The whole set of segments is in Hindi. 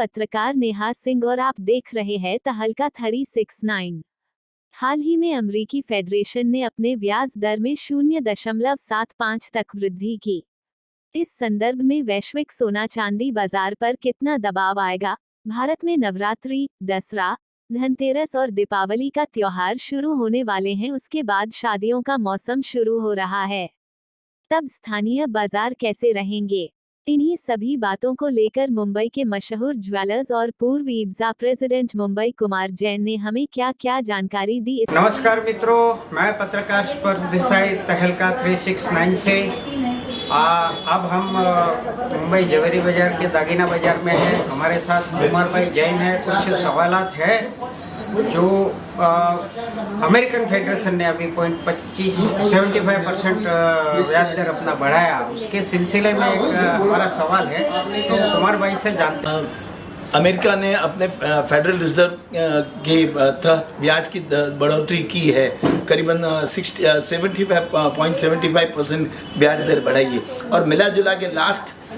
पत्रकार नेहा सिंह और आप देख रहे हैं तहलका 369। हाल ही में अमेरिकी फेडरेशन ने अपने ब्याज दर में 0.75 तक वृद्धि की। इस संदर्भ में वैश्विक सोना चांदी बाजार पर कितना दबाव आएगा? भारत में नवरात्रि, दसरा, धनतेरस और दीपावली का त्योहार शुरू होने वाले हैं। उसके बाद शादियों का मौसम शुरू हो रहा है। तब स्थानीय बाजार कैसे रहेंगे? इन्हीं सभी बातों को लेकर मुंबई के मशहूर ज्वेलर्स और पूर्व इब्जा प्रेसिडेंट मुंबई कुमार जैन ने हमें क्या क्या जानकारी दी। नमस्कार मित्रों, मैं पत्रकार स्पर्श देसाई तहलका 369 से अब हम मुंबई जवेरी बाजार के दागिना बाजार में हैं। हमारे साथ कुमार भाई जैन है। कुछ सवालात है जो अमेरिकन फेडरेशन ने अभी 75% ब्याज दर अपना बढ़ाया, उसके सिलसिले में एक हमारा सवाल है, तो कुमार भाई से जानते हैं। अमेरिका ने अपने फेडरल रिजर्व के तहत ब्याज की बढ़ोतरी की है। करीबन 75.75% ब्याज दर बढ़ाई है और मिला जुला के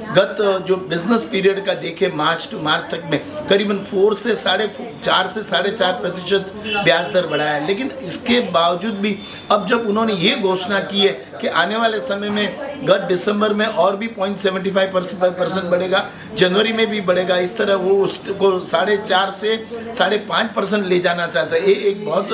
गत जो बिजनेस पीरियड का देखे मार्च टू मार्च तक में करीबन 4 से 4.5% ब्याज दर बढ़ाया है। लेकिन इसके बावजूद भी अब जब उन्होंने ये घोषणा की है कि आने वाले समय में गत दिसंबर में और भी 0.75% बढ़ेगा, जनवरी में भी बढ़ेगा, इस तरह वो उसको 4.5 से 5.5% ले जाना चाहता है। ये एक बहुत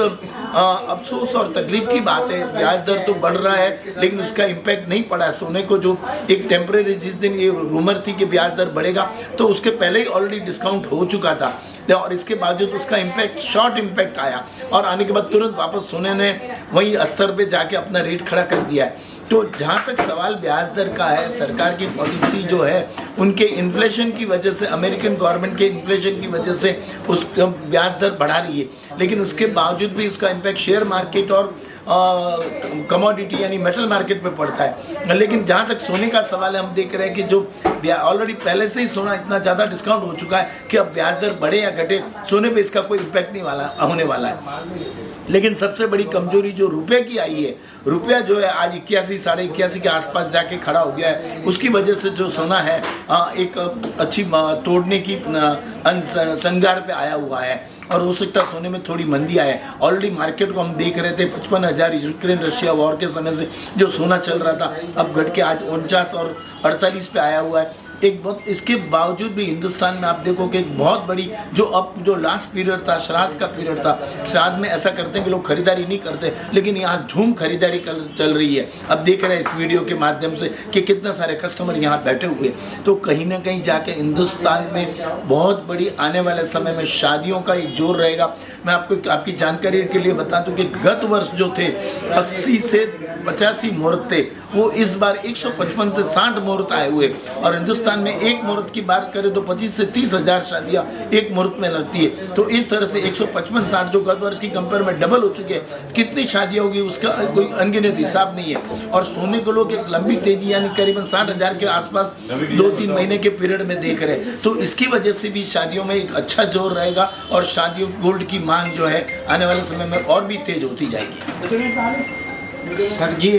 अफसोस और तकलीफ की बात है। ब्याज दर तो बढ़ रहा है लेकिन उसका इम्पैक्ट नहीं पड़ा है सोने को। जो एक टेम्परेरी जिस दिन ये रूमर थी कि ब्याज दर बढ़ेगा तो उसके पहले ही ऑलरेडी डिस्काउंट हो चुका था और इसके बावजूद उसका इम्पैक्ट शॉर्ट इम्पैक्ट आया और आने के बाद तुरंत वापस सोने ने वही स्तर पे जाके अपना रेट खड़ा कर दिया है। तो जहाँ तक सवाल ब्याज दर का है, सरकार की पॉलिसी जो है उनके इन्फ्लेशन की वजह से, अमेरिकन गवर्नमेंट के इन्फ्लेशन की वजह से उस ब्याज दर बढ़ा रही है, लेकिन उसके बावजूद भी उसका इम्पैक्ट शेयर मार्केट और कमोडिटी यानी मेटल मार्केट पे पड़ता है। लेकिन जहाँ तक सोने का सवाल है, हम देख रहे हैं कि जो ऑलरेडी पहले से ही सोना इतना ज़्यादा डिस्काउंट हो चुका है कि अब ब्याज दर बढ़े या घटे, सोने पे इसका कोई इम्पैक्ट नहीं होने वाला है। लेकिन सबसे बड़ी कमजोरी जो रुपए की आई है, रुपया जो है आज 81 साढ़े 81 के आसपास जाके खड़ा हो गया है। उसकी वजह से जो सोना है एक अच्छी तोड़ने की संगार पे आया हुआ है और हो सकता है सोने में थोड़ी मंदी आए। ऑलरेडी मार्केट को हम देख रहे थे 55,000 यूक्रेन रशिया वॉर के समय से जो सोना चल रहा था, अब घट के आज 49 और 48 पे आया हुआ है। एक बहुत इसके बावजूद भी हिंदुस्तान में आप देखो कि एक बहुत बड़ी जो लास्ट पीरियड था, श्राद्ध का पीरियड था, श्राद्ध में ऐसा करते हैं कि लोग खरीदारी नहीं करते, लेकिन यहाँ धूम खरीदारी चल रही है। अब देख रहे हैं इस वीडियो के माध्यम से कि कितना सारे कस्टमर यहाँ बैठे हुए, तो कहीं ना कहीं जाके हिंदुस्तान में बहुत बड़ी आने वाले समय में शादियों का एक जोर रहेगा। मैं आपको आपकी जानकारी के लिए बता दूं कि गत वर्ष जो थे 80 से 85 मुहूर्त थे, वो इस बार 155 से 60 मुहूर्त आए हुए और हिंदुस्तान में एक मुहूर्त की बात करें तो 25 से 30 हजार शादियां एक मुहूर्त में लगती है। तो इस तरह से 155-60 जो गत वर्ष की कंपेयर में डबल हो चुके हैं, कितनी शादियां होगी उसका कोई अनगिनत हिसाब नहीं है। और सोने को लोग एक लंबी तेजी यानी करीबन 60,000 के आसपास 2-3 महीने के पीरियड में देख रहे हैं, तो इसकी वजह से भी शादियों में एक अच्छा जोर रहेगा और शादियों गोल्ड की मांग जो है आने वाले समय में और भी तेज होती जाएगी। सर जी,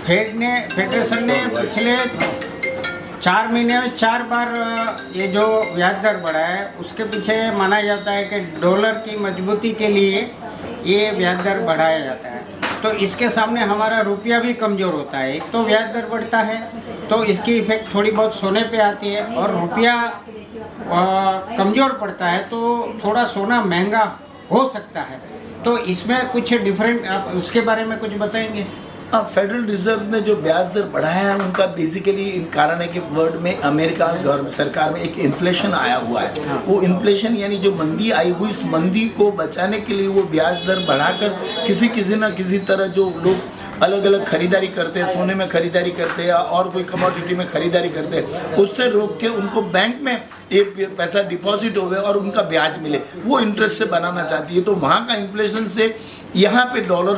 फेडरेशन ने पिछले 4 महीने में 4 बार ये जो ब्याज दर बढ़ा है, उसके पीछे माना जाता है कि डॉलर की मजबूती के लिए ये ब्याज दर बढ़ाया जाता है। तो इसके सामने हमारा रुपया भी कमज़ोर होता है। एक तो ब्याज दर बढ़ता है तो इसकी इफेक्ट थोड़ी बहुत सोने पे आती है और रुपया कमज़ोर पड़ता है तो थोड़ा सोना महंगा हो सकता है। तो इसमें कुछ डिफरेंट, आप उसके बारे में कुछ बताएंगे? फेडरल रिजर्व ने जो ब्याज दर बढ़ाया है उनका बेसिकली इन कारण है कि वर्ल्ड में अमेरिका सरकार में एक इन्फ्लेशन आया हुआ है। वो इन्फ्लेशन यानी जो मंदी आई हुई, उस मंदी को बचाने के लिए वो ब्याज दर बढ़ाकर किसी ना किसी तरह जो लोग अलग अलग खरीदारी करते हैं, सोने में खरीदारी करते हैं और कोई कमोडिटी में खरीदारी करते हैं, उससे रोक के उनको बैंक में एक पैसा डिपॉजिट हो गए और उनका ब्याज मिले, वो इंटरेस्ट से बनाना चाहती है। तो वहाँ का इन्फ्लेशन से यहाँ पे डॉलर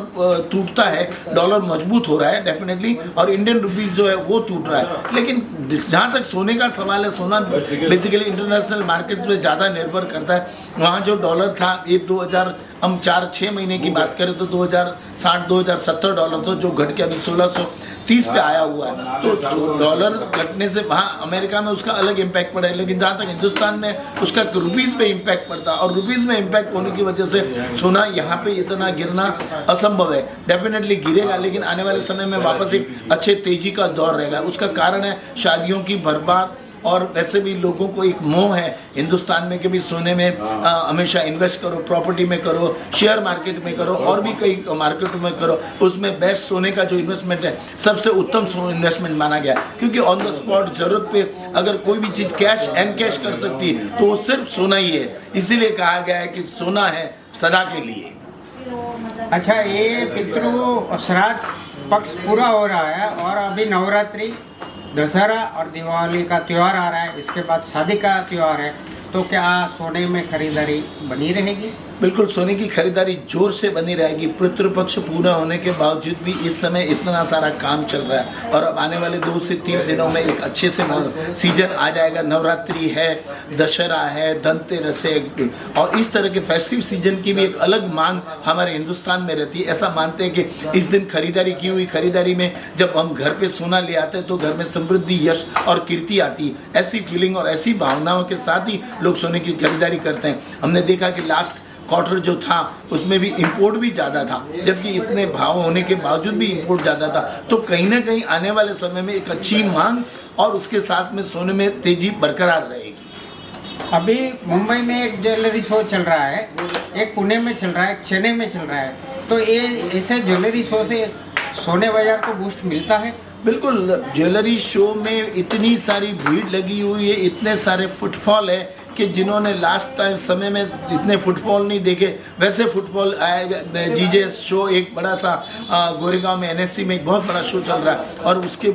टूटता है, डॉलर मजबूत हो रहा है डेफिनेटली, और इंडियन रुपीस जो है वो टूट रहा है। लेकिन जहाँ तक सोने का सवाल है, सोना बेसिकली इंटरनेशनल मार्केट पे ज़्यादा निर्भर करता है। वहाँ जो डॉलर था 2000 हम 4-6 महीने की बात करें तो 2060-2070 डॉलर था, जो घट के अभी 1630 पे आया हुआ है। तो डॉलर घटने से वहाँ अमेरिका में उसका अलग इम्पैक्ट पड़ा है, लेकिन जहाँ तक हिंदुस्तान में उसका रुपीज़ पे इम्पैक्ट पड़ता है, और रुपीज़ में इम्पैक्ट होने की वजह से सोना यहाँ पे इतना गिरना असंभव है। डेफिनेटली गिरेगा, लेकिन आने वाले समय में वापस एक अच्छे तेजी का दौर रहेगा। उसका कारण है शादियों की बर्बाद, और वैसे भी लोगों को एक मोह है हिंदुस्तान में कि भी सोने में हमेशा इन्वेस्ट करो, प्रॉपर्टी में करो, शेयर मार्केट में करो, और भी कई मार्केट में करो। उसमें बेस्ट सोने का जो इन्वेस्टमेंट है सबसे उत्तम इन्वेस्टमेंट माना गया, क्योंकि ऑन द स्पॉट ज़रूरत पे अगर कोई भी चीज़ कैश एंड कैश कर सकती तो वो सिर्फ सोना ही है। इसीलिए कहा गया है कि सोना है सदा के लिए। अच्छा, ये पितृ श्राद्ध पक्ष पूरा हो रहा है और अभी नवरात्रि, दशहरा और दिवाली का त्यौहार आ रहा है, इसके बाद शादी का त्यौहार है, तो क्या सोने में खरीदारी बनी रहेगी? बिल्कुल, सोने की खरीदारी जोर से बनी रहेगी। पितृपक्ष पूरा होने के बावजूद भी इस समय इतना सारा काम चल रहा है, और अब आने वाले 2 से 3 दिनों में एक अच्छे से सीजन आ जाएगा। नवरात्रि है, दशहरा है, धनतेरस है, और इस तरह के फेस्टिव सीजन की भी एक अलग मांग हमारे हिंदुस्तान में रहती है। ऐसा मानते हैं कि इस दिन खरीदारी की हुई खरीदारी में जब हम घर पे सोना ले आते हैं तो घर में समृद्धि, यश और कीर्ति आती है। ऐसी फीलिंग और ऐसी भावनाओं के साथ ही लोग सोने की खरीदारी करते हैं। हमने देखा कि लास्ट क्वार्टर जो था उसमें भी इंपोर्ट भी ज़्यादा था, जबकि इतने भाव होने के बावजूद भी इंपोर्ट ज़्यादा था। तो कहीं ना कहीं आने वाले समय में एक अच्छी मांग और उसके साथ में सोने में तेजी बरकरार रहेगी। अभी मुंबई में एक ज्वेलरी शो चल रहा है, एक पुणे में चल रहा है, एक चेन्नई में चल रहा है, तो ये ऐसे ज्वेलरी शो से सोने बाजार को बूस्ट मिलता है? बिल्कुल, ज्वेलरी शो में इतनी सारी भीड़ लगी हुई है, इतने सारे फुटफॉल है कि जिन्होंने लास्ट टाइम समय में इतने फुटफॉल नहीं देखे वैसे फुटफॉल आए। जीजे शो एक बड़ा सा गोरेगांव में एनएससी में एक बहुत बड़ा शो चल रहा है, और उसके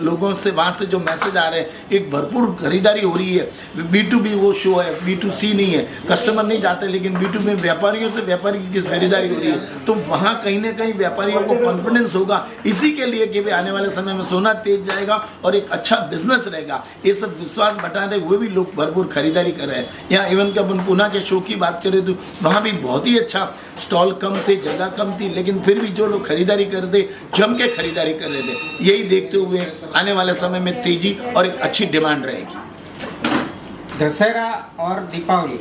लोगों से वहाँ से जो मैसेज आ रहे हैं, एक भरपूर खरीदारी हो रही है। B2B वो शो है, B2C नहीं है, कस्टमर नहीं जाते, लेकिन B2B में व्यापारियों से व्यापारी की खरीदारी हो रही है। तो वहाँ कहीं ना कहीं व्यापारियों को कॉन्फिडेंस होगा इसी के लिए कि आने वाले समय में सोना तेज जाएगा और एक अच्छा बिजनेस रहेगा। ये सब विश्वास बटाते हुए भी लोग भरपूर खरीदारी कर रहे हैं। यहाँ इवन का अपन पुणे के शो की बात करें तो वहाँ भी बहुत ही अच्छा, स्टॉल कम थे, जगह कम थी, लेकिन फिर भी जो लोग खरीदारी कर रहे थे जम के खरीदारी कर रहे थे। यही देखते हुए आने वाले समय में तेजी और एक अच्छी डिमांड रहेगी। दशहरा और दीपावली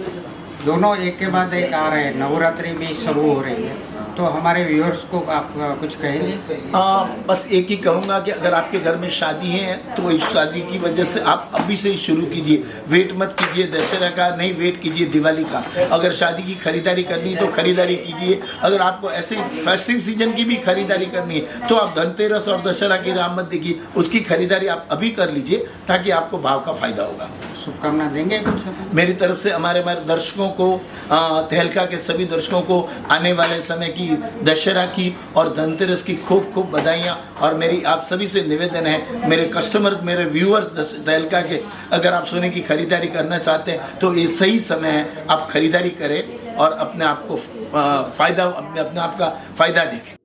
दोनों एक के बाद एक आ रहे हैं, नवरात्रि भी शुरू हो रही है, तो हमारे व्यूअर्स को आप कुछ कहेंगे? बस एक ही कहूँगा कि अगर आपके घर में शादी है तो इस शादी की वजह से आप अभी से ही शुरू कीजिए, वेट मत कीजिए दशहरा का, नहीं वेट कीजिए दिवाली का। अगर शादी की खरीदारी करनी है तो खरीदारी कीजिए। अगर आपको ऐसे फेस्टिव सीजन की भी खरीदारी करनी है तो आप धनतेरस और दशहरा की राह मत देखिए, उसकी खरीदारी आप अभी कर लीजिए ताकि आपको भाव का फायदा होगा। शुभकामना देंगे कुछ मेरी तरफ से हमारे दर्शकों को, तहलका के सभी दर्शकों को आने वाले समय की दशहरा की और धनतेरस की खूब खूब बधाइयाँ। और मेरी आप सभी से निवेदन है, मेरे कस्टमर, मेरे व्यूअर्स तहलका के, अगर आप सोने की खरीदारी करना चाहते हैं तो ये सही समय है, आप खरीदारी करें और अपने आप को फायदा, अपने आप का फायदा देखें।